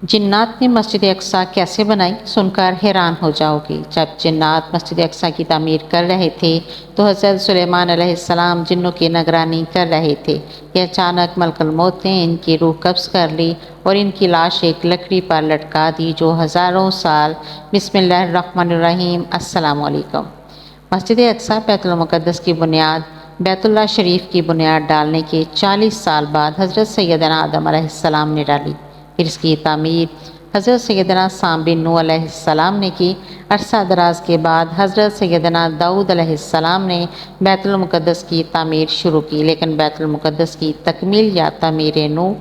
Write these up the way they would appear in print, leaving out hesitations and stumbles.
جنات نے مسجد اقصی کیسے بنائی سن کر حیران ہو جاؤ گی۔ جب جنات مسجد اقصی کی تعمیر کر رہے تھے تو حضرت سلیمان علیہ السلام جنوں کی نگرانی کر رہے تھے کہ اچانک ملک الموت نے ان کی روح قبض کر لی اور ان کی لاش ایک لکڑی پر لٹکا دی جو ہزاروں سال۔ بسم اللہ الرحمن الرحیم۔ السلام علیکم۔ مسجد اقصی بیت المقدس کی بنیاد بیت اللہ شریف کی بنیاد ڈالنے کے 40 سال بعد حضرت سیدنا آدم علیہ السلام نے ڈالی۔ پھر اس کی تعمیر حضرت سیدنا سام بن نوح علیہ السلام نے کی۔ عرصہ دراز کے بعد حضرت سیدنا داؤد علیہ السلام نے بیت المقدس کی تعمیر شروع کی، لیکن بیت المقدس کی تکمیل یا تعمیر نو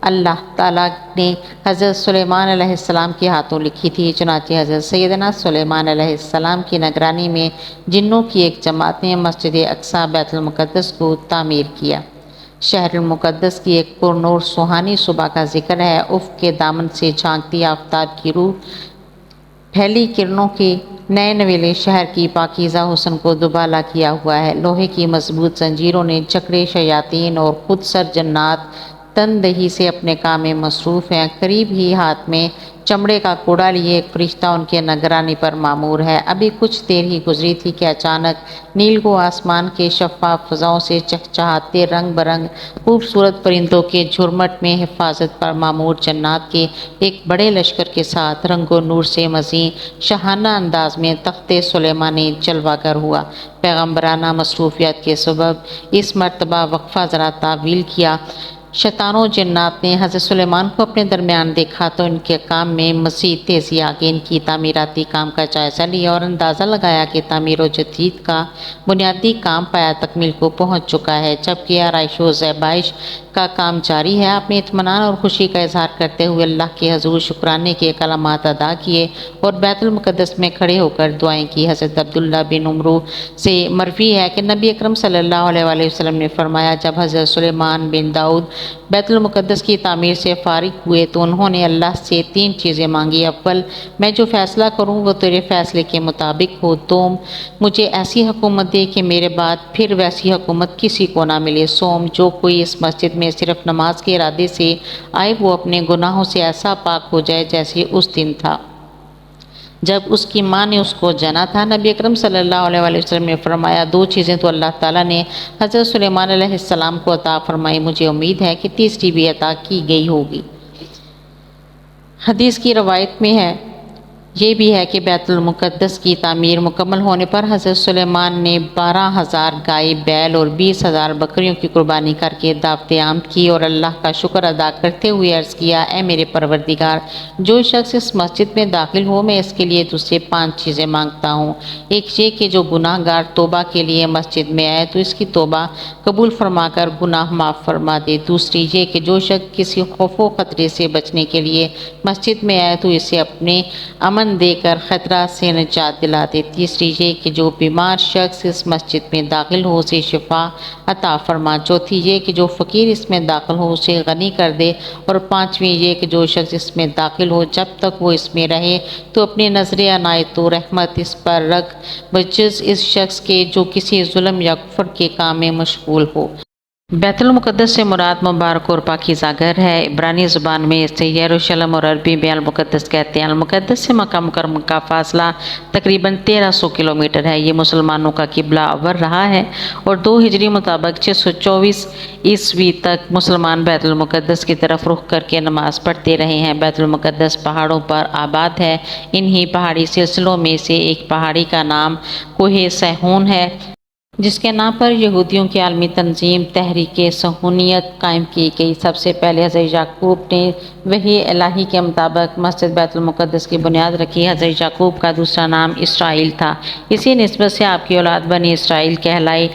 اللہ تعالیٰ نے حضرت سلیمان علیہ السلام کے ہاتھوں لکھی تھی۔ چنانچہ حضرت سیدنا سلیمان علیہ السلام کی نگرانی میں جنوں کی ایک جماعت نے مسجد اقصی بیت المقدس کو تعمیر کیا۔ شہر المقدس کی ایک پرنور سہانی صبح کا ذکر ہے۔ افق کے دامن سے جھانکتی آفتاب کی روح پھیلی کرنوں کے نئے نویلے شہر کی پاکیزہ حسن کو دوبالا کیا ہوا ہے۔ لوہے کی مضبوط زنجیروں نے جکڑے شیاطین اور خود سر جنات تندہی سے اپنے کام میں مصروف ہیں۔ قریب ہی ہاتھ میں چمڑے کا کوڑا لیے ایک فرشتہ ان کے نگرانی پر مامور ہے۔ ابھی کچھ دیر ہی گزری تھی کہ اچانک نیلگو آسمان کے شفاف فضاؤں سے چہچہاتے رنگ برنگ خوبصورت پرندوں کے جھرمٹ میں حفاظت پر مامور جنات کے ایک بڑے لشکر کے ساتھ رنگ و نور سے مزین شاہانہ انداز میں تخت سلیمانی جلوہ گر ہوا۔ پیغمبرانہ مصروفیات کے سبب اس مرتبہ وقفہ ذرا طویل کیا۔ شیطانوں جنات نے حضرت سلیمان کو اپنے درمیان دیکھا تو ان کے کام میں مزید تیزی آ گئی۔ ان کی تعمیراتی کام کا جائزہ لیا اور اندازہ لگایا کہ تعمیر و تجدید کا بنیادی کام پایہ تکمیل کو پہنچ چکا ہے، جبکہ آرائش و زیبائش کا کام جاری ہے۔ آپ نے اطمینان اور خوشی کا اظہار کرتے ہوئے اللہ کے حضور شکرانے کے کلمات ادا کیے اور بیت المقدس میں کھڑے ہو کر دعائیں کی۔ حضرت عبداللہ بن عمرو سے مروی ہے کہ نبی اکرم صلی اللہ علیہ وآلہ وسلم نے فرمایا، جب حضرت سلیمان بن داؤد بیت المقدس کی تعمیر سے فارغ ہوئے تو انہوں نے اللہ سے 3 چیزیں مانگی۔ اول، میں جو فیصلہ کروں وہ تیرے فیصلے کے مطابق ہو۔ دوم، مجھے ایسی حکومت دے کہ میرے بعد پھر ویسی حکومت کسی کو نہ ملے۔ سوم، جو کوئی اس مسجد میں صرف نماز کے ارادے سے آئے وہ اپنے گناہوں سے ایسا پاک ہو جائے جیسے اس دن تھا جب اس کی ماں نے اس کو جنا تھا۔ نبی اکرم صلی اللہ علیہ وآلہ وسلم نے فرمایا، 2 چیزیں تو اللہ تعالیٰ نے حضرت سلیمان علیہ السلام کو عطا فرمائی، مجھے امید ہے کہ تیسری بھی عطا کی گئی ہوگی۔ حدیث کی روایت میں ہے، یہ بھی ہے کہ بیت المقدس کی تعمیر مکمل ہونے پر حضرت سلیمان نے 12,000 گائے بیل اور 20,000 بکریوں کی قربانی کر کے دعوت عام کی اور اللہ کا شکر ادا کرتے ہوئے عرض کیا، اے میرے پروردگار، جو شخص اس مسجد میں داخل ہو میں اس کے لیے تجھ سے 5 چیزیں مانگتا ہوں۔ ایک یہ کہ جو گناہ گار توبہ کے لیے مسجد میں آئے تو اس کی توبہ قبول فرما کر گناہ معاف فرما دے۔ دوسری یہ کہ جو شخص کسی خوف و خطرے سے بچنے کے لیے مسجد میں آئے تو اسے اپنے امن دے کر خطرات سے نجات دلا دے۔ تیسری یہ کہ جو بیمار شخص اس مسجد میں داخل ہو اسے شفا عطا فرما۔ چوتھی یہ کہ جو فقیر اس میں داخل ہو اسے غنی کر دے، اور 5ویں یہ کہ جو شخص اس میں داخل ہو جب تک وہ اس میں رہے تو اپنی نظر عنایت و رحمت اس پر رکھ، بجز اس شخص کے جو کسی ظلم یا کفر کے کام میں مشغول ہو۔ بیت المقدس سے مراد مبارک اور پاکیزہ گھر ہے۔ عبرانی زبان میں اسے یروشلم اور عربی میں المقدس کہتے ہیں۔ المقدس سے مکہ مکرمہ کا فاصلہ تقریباً 1300 کلومیٹر ہے۔ یہ مسلمانوں کا قبلہ اول رہا ہے اور 2 ہجری مطابق 624 عیسوی تک مسلمان بیت المقدس کی طرف رخ کر کے نماز پڑھتے رہے ہیں۔ بیت المقدس پہاڑوں پر آباد ہے۔ انہی پہاڑی سلسلوں میں سے ایک پہاڑی کا نام کوہ صہیون ہے، جس کے نام پر یہودیوں کی عالمی تنظیم تحریک صہیونیت قائم کی گئی۔ سب سے پہلے حضرت یعقوب نے وحی الہی کے مطابق مسجد بیت المقدس کی بنیاد رکھی۔ حضرت یعقوب کا دوسرا نام اسرائیل تھا، اسی نسبت سے آپ کی اولاد بنی اسرائیل کہلائی۔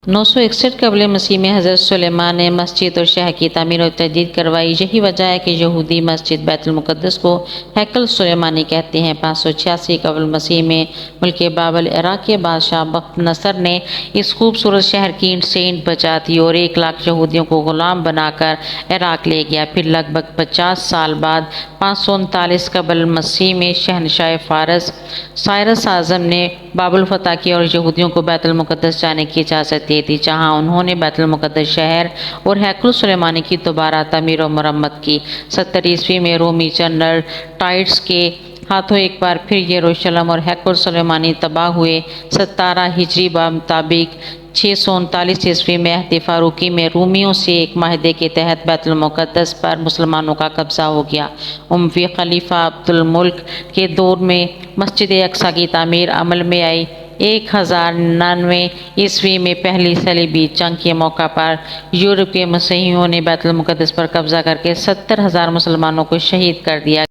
961 قبل مسیح میں حضرت سلیمان نے مسجد اور شہر کی تعمیر و تجدید کروائی۔ یہی وجہ ہے کہ یہودی مسجد بیت المقدس کو ہیکل سلیمانی کہتے ہیں۔ 586 قبل مسیح میں ملک بابل عراق کے بادشاہ بخت نصر نے اس خوبصورت شہر کی اینٹ سے اینٹ بچا دی اور 1 لاکھ یہودیوں کو غلام بنا کر عراق لے گیا۔ پھر لگ بھگ 50 سال بعد 539 قبل مسیح میں شہنشاہ فارس سائرس اعظم نے باب الفتح کی اور یہودیوں کو بیت المقدس جانے کی اجازت دے دی، جہاں انہوں نے بیت المقدس شہر اور ہیکل سلیمانی کی دوبارہ تعمیر و مرمت کی۔ 70 عیسوی میں رومی جنرل ٹائٹس کے ہاتھوں ایک بار پھر یروشلم اور ہیکل سلیمانی تباہ ہوئے۔ 17 ہجری بمطابق 639 عیسوی میں عہد فاروقی میں رومیوں سے ایک معاہدے کے تحت بیت المقدس پر مسلمانوں کا قبضہ ہو گیا۔ اموی خلیفہ عبد الملک کے دور میں مسجد اقصیٰ کی تعمیر عمل میں آئی۔ 1099 عیسوی میں پہلی صلیبی جنگ کے موقع پر یورپ کے مسیحیوں نے بیت المقدس پر قبضہ کر کے 70,000 مسلمانوں کو شہید کر دیا۔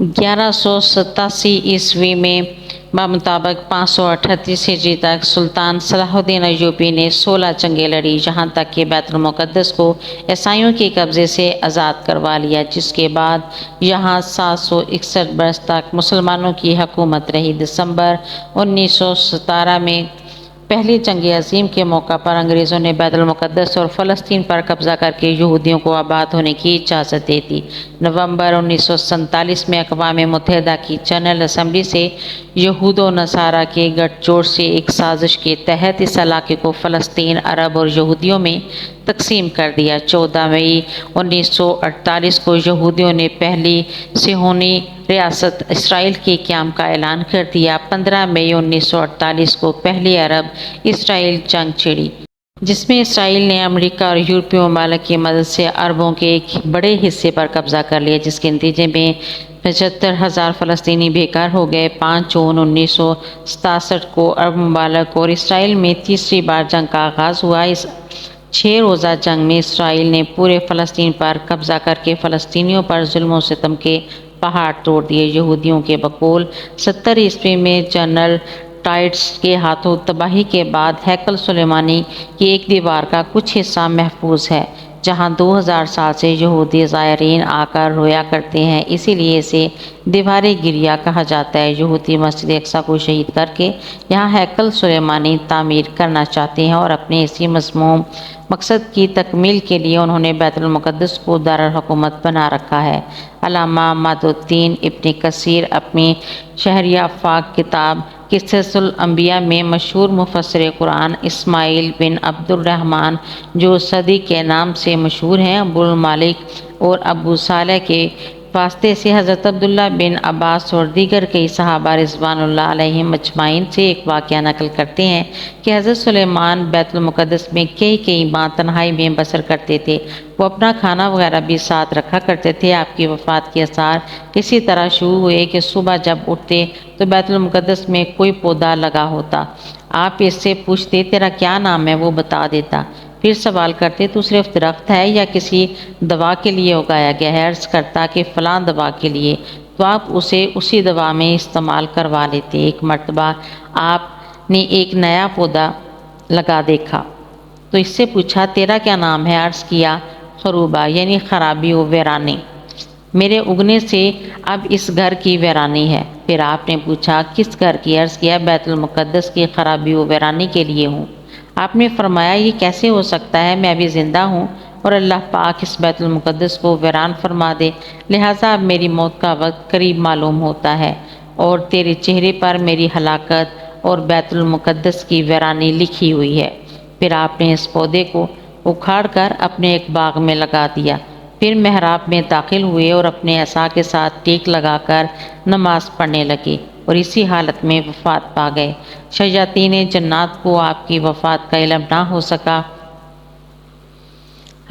1187 عیسوی میں بمطابق 538 ہجری تک سلطان صلاح الدین ایوبی نے 16 جنگیں لڑی، یہاں تک کہ بیت المقدس کو عیسائیوں کے قبضے سے آزاد کروا لیا، جس کے بعد یہاں 761 برس تک مسلمانوں کی حکومت رہی۔ دسمبر 1917 میں پہلی جنگ عظیم کے موقع پر انگریزوں نے بیت المقدس اور فلسطین پر قبضہ کر کے یہودیوں کو آباد ہونے کی اجازت دے دی۔ نومبر 1947 میں اقوام متحدہ کی جنرل اسمبلی سے یہود و نصارہ کے گٹھ جوڑ سے ایک سازش کے تحت اس علاقے کو فلسطین، عرب اور یہودیوں میں تقسیم کر دیا۔ 14 مئی 1948 کو یہودیوں نے پہلی صہیونی ریاست اسرائیل کے قیام کا اعلان کر دیا۔ 15 مئی 1948 کو پہلی عرب اسرائیل جنگ چھڑی، جس میں اسرائیل نے امریکہ اور یورپی ممالک کی مدد سے عربوں کے ایک بڑے حصے پر قبضہ کر لیا، جس کے نتیجے میں 75,000 فلسطینی بیکار ہو گئے۔ 5 جون 1967 کو عرب ممالک اور اسرائیل میں تیسری بار جنگ کا آغاز ہوا۔ اس 6 روزہ جنگ میں اسرائیل نے پورے فلسطین پر قبضہ کر کے فلسطینیوں پر ظلم و ستم کے پہاڑ توڑ دیے۔ یہودیوں کے بقول 70 عیسوی میں جنرل ٹائٹس کے ہاتھوں تباہی کے بعد ہیکل سلیمانی کی ایک دیوار کا کچھ حصہ محفوظ ہے، جہاں 2000 سال سے یہودی زائرین آ کر رویا کرتے ہیں، اسی لیے اسے دیوار گریہ کہا جاتا ہے۔ یہودی مسجد اقصیٰ کو شہید کر کے یہاں ہیکل سلیمانی تعمیر کرنا چاہتے ہیں، اور اپنے اسی مذموم مقصد کی تکمیل کے لیے انہوں نے بیت المقدس کو دارالحکومت بنا رکھا ہے۔ علامہ ماد الدین ابن کثیر اپنی شہر آفاق کتاب قصص الانبیاء میں مشہور مفسر قرآن اسماعیل بن عبد الرحمن، جو صدی کے نام سے مشہور ہیں، ابو المالک اور ابو صالح کے واسطے سے حضرت عبداللہ بن عباس اور دیگر کئی صحابہ رضوان اللہ علیہم اجمعین سے ایک واقعہ نقل کرتے ہیں کہ حضرت سلیمان بیت المقدس میں کئی ماہ تنہائی میں بسر کرتے تھے۔ وہ اپنا کھانا وغیرہ بھی ساتھ رکھا کرتے تھے۔ آپ کی وفات کے آثار اسی طرح شروع ہوئے کہ صبح جب اٹھتے تو بیت المقدس میں کوئی پودا لگا ہوتا، آپ اس سے پوچھتے تیرا کیا نام ہے، وہ بتا دیتا۔ پھر سوال کرتے تو صرف درخت ہے یا کسی دوا کے لیے اگایا گیا ہے؟ عرض کرتا کہ فلاں دوا کے لیے، تو آپ اسے اسی دوا میں استعمال کروا لیتے۔ ایک مرتبہ آپ نے ایک نیا پودا لگا دیکھا تو اس سے پوچھا تیرا کیا نام ہے؟ عرض کیا خروبہ، یعنی خرابی و ویرانی، میرے اگنے سے اب اس گھر کی ویرانی ہے۔ پھر آپ نے پوچھا کس گھر کی؟ عرض کیا بیت المقدس کی خرابی و ویرانی کے لیے ہوں۔ آپ نے فرمایا یہ کیسے ہو سکتا ہے، میں ابھی زندہ ہوں اور اللہ پاک اس بیت المقدس کو ویران فرما دے، لہٰذا اب میری موت کا وقت قریب معلوم ہوتا ہے، اور تیرے چہرے پر میری ہلاکت اور بیت المقدس کی ویرانی لکھی ہوئی ہے۔ پھر آپ نے اس پودے کو اکھاڑ کر اپنے ایک باغ میں لگا دیا، پھر محراب میں داخل ہوئے اور اپنے عصا کے ساتھ ٹیک لگا کر نماز پڑھنے لگے، اور اسی حالت میں وفات پا گئے۔ شیاطین جنات کو آپ کی وفات کا علم نہ ہو سکا۔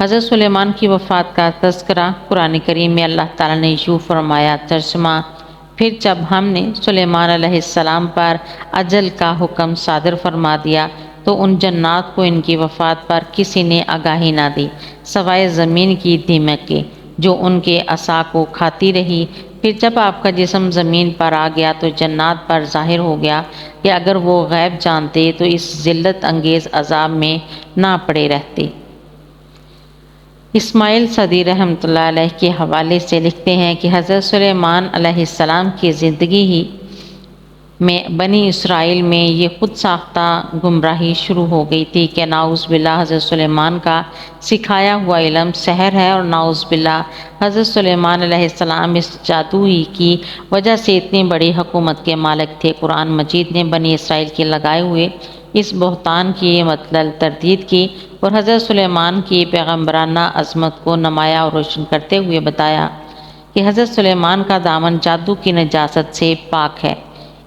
حضرت سلیمان کی وفات کا تذکرہ قرآن کریم میں اللہ تعالیٰ نے یوں فرمایا، ترجمہ: پھر جب ہم نے سلیمان علیہ السلام پر اجل کا حکم صادر فرما دیا تو ان جنات کو ان کی وفات پر کسی نے آگاہی نہ دی سوائے زمین کی دیمک کے، جو ان کے عصا کو کھاتی رہی۔ پھر جب آپ کا جسم زمین پر آ گیا تو جنات پر ظاہر ہو گیا کہ اگر وہ غیب جانتے تو اس ذلت انگیز عذاب میں نہ پڑے رہتے۔ اسماعیل صدی رحمۃ اللہ علیہ کے حوالے سے لکھتے ہیں کہ حضرت سلیمان علیہ السلام کی زندگی ہی میں بنی اسرائیل میں یہ خود ساختہ گمراہی شروع ہو گئی تھی کہ نعوذ باللہ حضرت سلیمان کا سکھایا ہوا علم سحر ہے، اور نعوذ باللہ حضرت سلیمان علیہ السلام اس جادوئی کی وجہ سے اتنی بڑی حکومت کے مالک تھے۔ قرآن مجید نے بنی اسرائیل کے لگائے ہوئے اس بہتان کی مطلب تردید کی اور حضرت سلیمان کی پیغمبرانہ عظمت کو نمایاں اور روشن کرتے ہوئے بتایا کہ حضرت سلیمان کا دامن جادو کی نجاست سے پاک ہے۔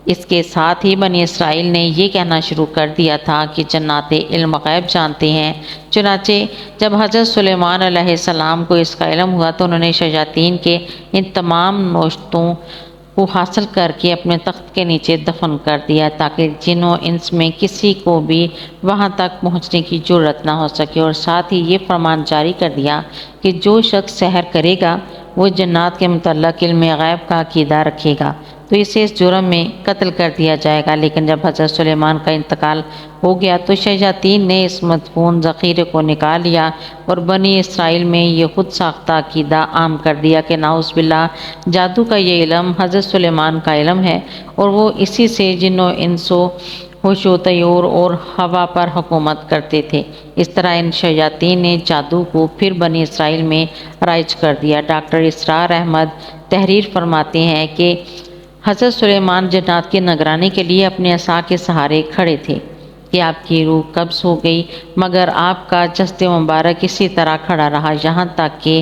اس کے ساتھ ہی بنی اسرائیل نے یہ کہنا شروع کر دیا تھا کہ جنات علم غیب جانتے ہیں۔ چنانچہ جب حضرت سلیمان علیہ السلام کو اس کا علم ہوا تو انہوں نے شیاطین کے ان تمام نوشتوں کو حاصل کر کے اپنے تخت کے نیچے دفن کر دیا تاکہ جن و انس میں کسی کو بھی وہاں تک پہنچنے کی جرت نہ ہو سکے، اور ساتھ ہی یہ فرمان جاری کر دیا کہ جو شخص سحر کرے گا وہ جنات کے متعلق علم غیب کا عقیدہ رکھے گا تو اسے اس جرم میں قتل کر دیا جائے گا۔ لیکن جب حضرت سلیمان کا انتقال ہو گیا تو شیاطین نے اس مدفون ذخیرے کو نکال لیا اور بنی اسرائیل میں یہ خود ساختہ عقیدہ عام کر دیا کہ نعوذ باللہ جادو کا یہ علم حضرت سلیمان کا علم ہے، اور وہ اسی سے جن و انس و ہوش و طیور اور ہوا پر حکومت کرتے تھے۔ اس طرح ان شیاطین نے جادو کو پھر بنی اسرائیل میں رائج کر دیا۔ ڈاکٹر اسرار احمد تحریر فرماتے ہیں کہ حضرت سلیمان جنات کی نگرانی کے لیے اپنے عصا کے سہارے کھڑے تھے کہ آپ کی روح قبض ہو گئی، مگر آپ کا جسد مبارک اسی طرح کھڑا رہا یہاں تک کہ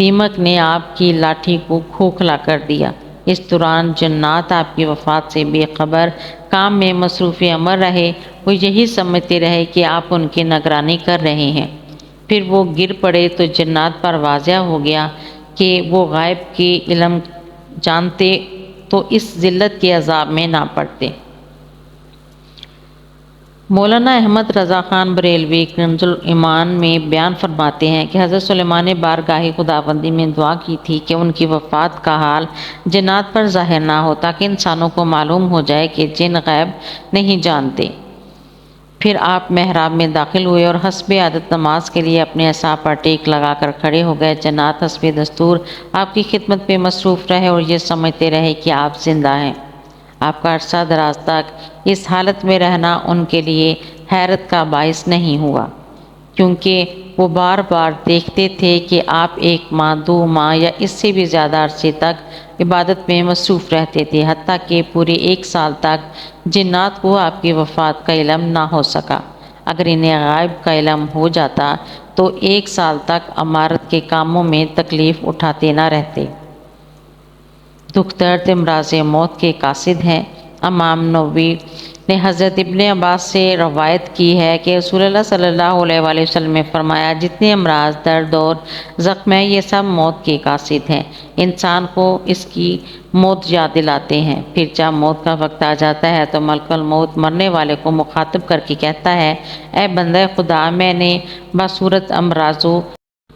دیمک نے آپ کی لاٹھی کو کھوکھلا کر دیا۔ اس دوران جنات آپ کی وفات سے بے خبر کام میں مصروف عمل رہے، وہ یہی سمجھتے رہے کہ آپ ان کی نگرانی کر رہے ہیں۔ پھر وہ گر پڑے تو جنات پر واضح ہو گیا کہ وہ غیب کے علم جانتے تو اس ذلت کے عذاب میں نہ پڑتے۔ مولانا احمد رضا خان بریلوی کنز الایمان میں بیان فرماتے ہیں کہ حضرت سلیمان نے بارگاہ خداوندی میں دعا کی تھی کہ ان کی وفات کا حال جنات پر ظاہر نہ ہو تاکہ انسانوں کو معلوم ہو جائے کہ جن غیب نہیں جانتے۔ پھر آپ محراب میں داخل ہوئے اور حسب عادت نماز کے لیے اپنے عصا پر ٹیک لگا کر کھڑے ہو گئے۔ جنات حسب دستور آپ کی خدمت میں مصروف رہے اور یہ سمجھتے رہے کہ آپ زندہ ہیں۔ آپ کا عرصہ دراز تک اس حالت میں رہنا ان کے لیے حیرت کا باعث نہیں ہوا، کیونکہ وہ بار بار دیکھتے تھے کہ آپ 1 ماہ 2 ماہ یا اس سے بھی زیادہ عرصے تک عبادت میں مصروف رہتے تھے، حتیٰ کہ پورے 1 سال تک جنات کو آپ کی وفات کا علم نہ ہو سکا۔ اگر انہیں غائب کا علم ہو جاتا تو 1 سال تک عمارت کے کاموں میں تکلیف اٹھاتے نہ رہتے۔ دکھ درد امراض موت کے قاصد ہیں۔ امام نووی نے حضرت ابن عباس سے روایت کی ہے کہ رسول اللہ صلی اللہ علیہ وآلہ وسلم نے فرمایا، جتنے امراض، درد اور زخم ہیں یہ سب موت کے قاصد ہیں، انسان کو اس کی موت یاد دلاتے ہیں۔ پھر جب موت کا وقت آ جاتا ہے تو ملک الموت مرنے والے کو مخاطب کر کے کہتا ہے، اے بندہ خدا، میں نے بصورت امراض و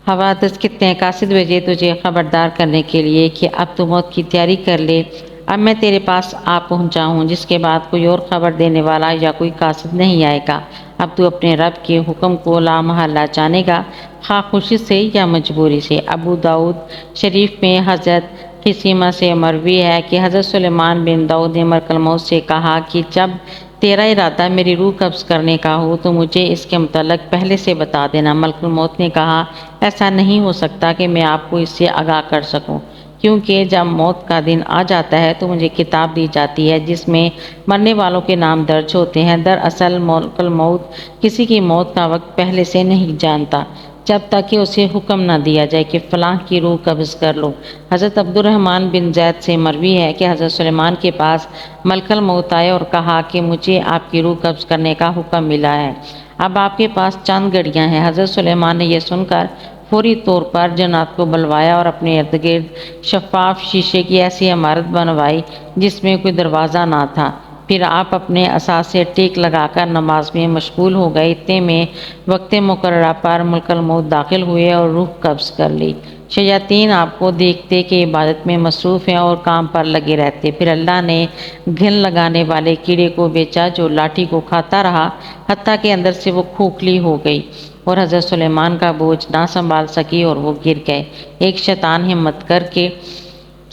حوادث کتنے قاصد بھیجے تجھے خبردار کرنے کے لیے کہ اب تو موت کی تیاری کر لے۔ اب میں تیرے پاس آ پہنچا ہوں، جس کے بعد کوئی اور خبر دینے والا یا کوئی قاصد نہیں آئے گا۔ اب تو اپنے رب کے حکم کو لا محالہ جانے گا، خواہ خوشی سے یا مجبوری سے۔ ابو داؤد شریف میں حضرت خثیمہ سے مروی ہے کہ حضرت سلیمان بن داؤد نے ملک الموت سے کہا کہ جب تیرا ارادہ میری روح قبض کرنے کا ہو تو مجھے اس کے متعلق پہلے سے بتا دینا۔ ملک الموت نے کہا، ایسا نہیں ہو سکتا کہ میں آپ کو اس سے آگاہ کر سکوں، کیونکہ جب موت کا دن آ جاتا ہے تو مجھے کتاب دی جاتی ہے جس میں مرنے والوں کے نام درج ہوتے ہیں۔ دراصل ملک الموت کسی کی موت کا وقت پہلے سے نہیں جانتا جب تک کہ اسے حکم نہ دیا جائے کہ فلاں کی روح قبض کر لو۔ حضرت عبد الرحمن بن زید سے مروی ہے کہ حضرت سلیمان کے پاس ملک الموت آئے اور کہا کہ مجھے آپ کی روح قبض کرنے کا حکم ملا ہے، اب آپ کے پاس چند گھڑیاں ہیں۔ حضرت سلیمان نے یہ سن کر فوری طور پر جنات کو بلوایا اور اپنے ارد گرد شفاف شیشے کی ایسی عمارت بنوائی جس میں کوئی دروازہ نہ تھا۔ پھر آپ اپنے عصا سے ٹیک لگا کر نماز میں مشغول ہو گئے۔ اتنے میں وقت مقررہ پر ملک الموت داخل ہوئے اور روح قبض کر لی۔ شیاطین آپ کو دیکھتے کہ عبادت میں مصروف ہیں اور کام پر لگے رہتے۔ پھر اللہ نے گھن لگانے والے کیڑے کو بھیجا جو لاٹھی کو کھاتا رہا حتیٰ کہ اندر سے وہ کھوکھلی ہو گئی اور حضرت سلیمان کا بوجھ نہ سنبھال سکی اور وہ گر گئے۔ ایک شیطان ہمت کر کے